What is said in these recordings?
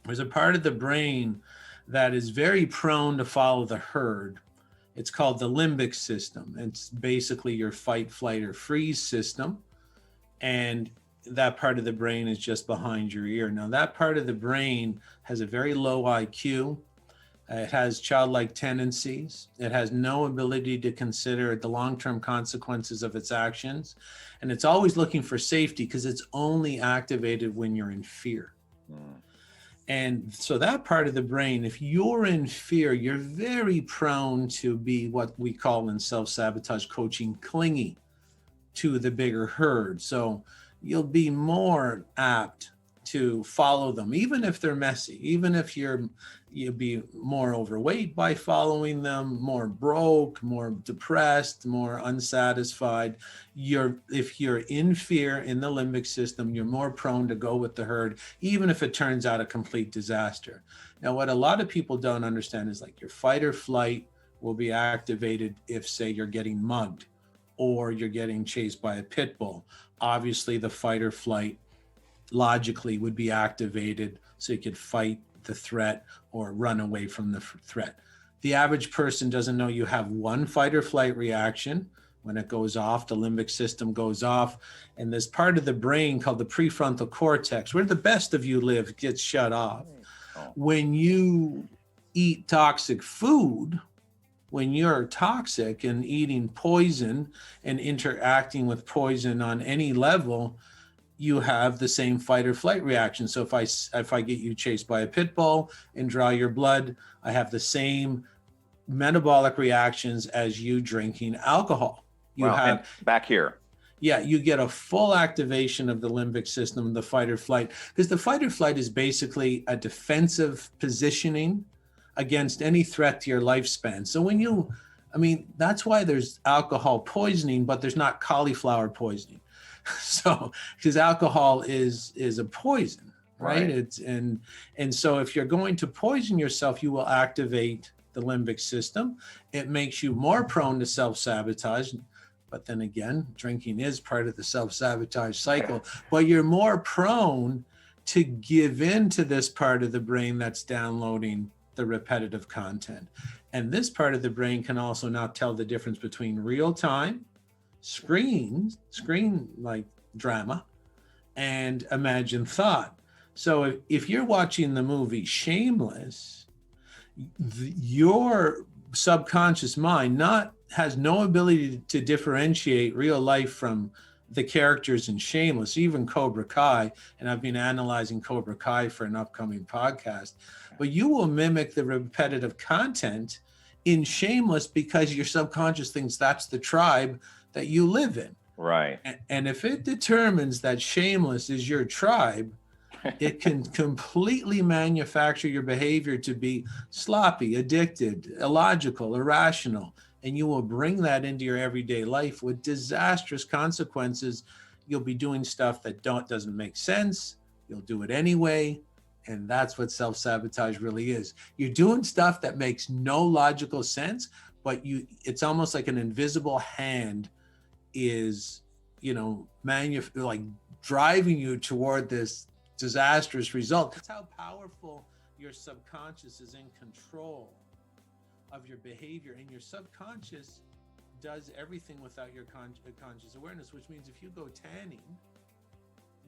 There's a part of the brain that is very prone to follow the herd. It's called the limbic system. It's basically your fight, flight, or freeze system. And that part of the brain is just behind your ear. Now, that part of the brain has a very low IQ. It has childlike tendencies. It has no ability to consider the long term consequences of its actions. And it's always looking for safety because it's only activated when you're in fear. Mm. And so that part of the brain, if you're in fear, you're very prone to be what we call in self-sabotage coaching, clingy to the bigger herd. So you'll be more apt to follow them, even if they're messy, even if you'll be more overweight by following them, more broke, more depressed, more unsatisfied. If you're in fear in the limbic system, you're more prone to go with the herd, even if it turns out a complete disaster. Now, what a lot of people don't understand is like your fight or flight will be activated if, say, you're getting mugged or you're getting chased by a pit bull. Obviously, the fight or flight logically would be activated so you could fight the threat or run away from the threat. The average person doesn't know you have one fight or flight reaction. When it goes off, the limbic system goes off, and this part of the brain called the prefrontal cortex, where the best of you live, gets shut off. Oh. When you eat toxic food, when you're toxic and eating poison and interacting with poison on any level, you have the same fight or flight reaction. So if I get you chased by a pit bull and draw your blood, I have the same metabolic reactions as you drinking alcohol. You Wow. And have, back here. yeah, you get a full activation of the limbic system, the fight or flight, because the fight or flight is basically a defensive positioning against any threat to your lifespan. So that's why there's alcohol poisoning, but there's not cauliflower poisoning. So, because alcohol is a poison, right? And so if you're going to poison yourself, you will activate the limbic system. It makes you more prone to self-sabotage. But then again, drinking is part of the self-sabotage cycle. But you're more prone to give in to this part of the brain that's downloading the repetitive content. And this part of the brain can also not tell the difference between real time screen like drama and imagined thought. So if you're watching the movie Shameless, your subconscious mind has no ability to differentiate real life from the characters in Shameless, even Cobra Kai, and I've been analyzing Cobra Kai for an upcoming podcast, but you will mimic the repetitive content in Shameless because your subconscious thinks that's the tribe that you live in. Right. And if it determines that Shameless is your tribe, it can completely manufacture your behavior to be sloppy, addicted, illogical, irrational. And you will bring that into your everyday life with disastrous consequences. You'll be doing stuff that doesn't make sense. You'll do it anyway. And that's what self-sabotage really is. You're doing stuff that makes no logical sense, but it's almost like an invisible hand is, like driving you toward this disastrous result. That's how powerful your subconscious is in control of your behavior, and your subconscious does everything without your conscious awareness, which means if you go tanning,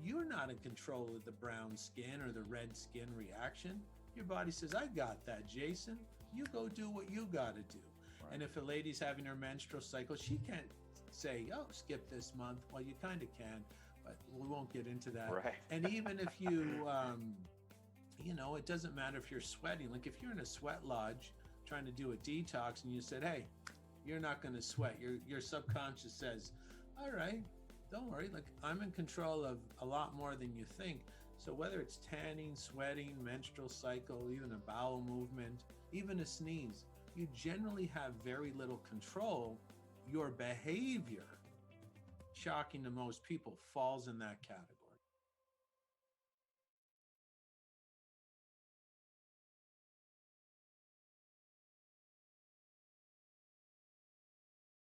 you're not in control of the brown skin or the red skin reaction. Your body says, I got that, Jason. You go do what you got to do. Right. And if a lady's having her menstrual cycle, she can't say, oh, skip this month. Well, you kind of can, but we won't get into that. Right. And even if you, it doesn't matter if you're sweating. Like if you're in a sweat lodge trying to do a detox and you said, hey, you're not going to sweat. Your subconscious says, all right, don't worry. Like I'm in control of a lot more than you think. So whether it's tanning, sweating, menstrual cycle, even a bowel movement, even a sneeze, you generally have very little control. Your behavior, shocking to most people, falls in that category.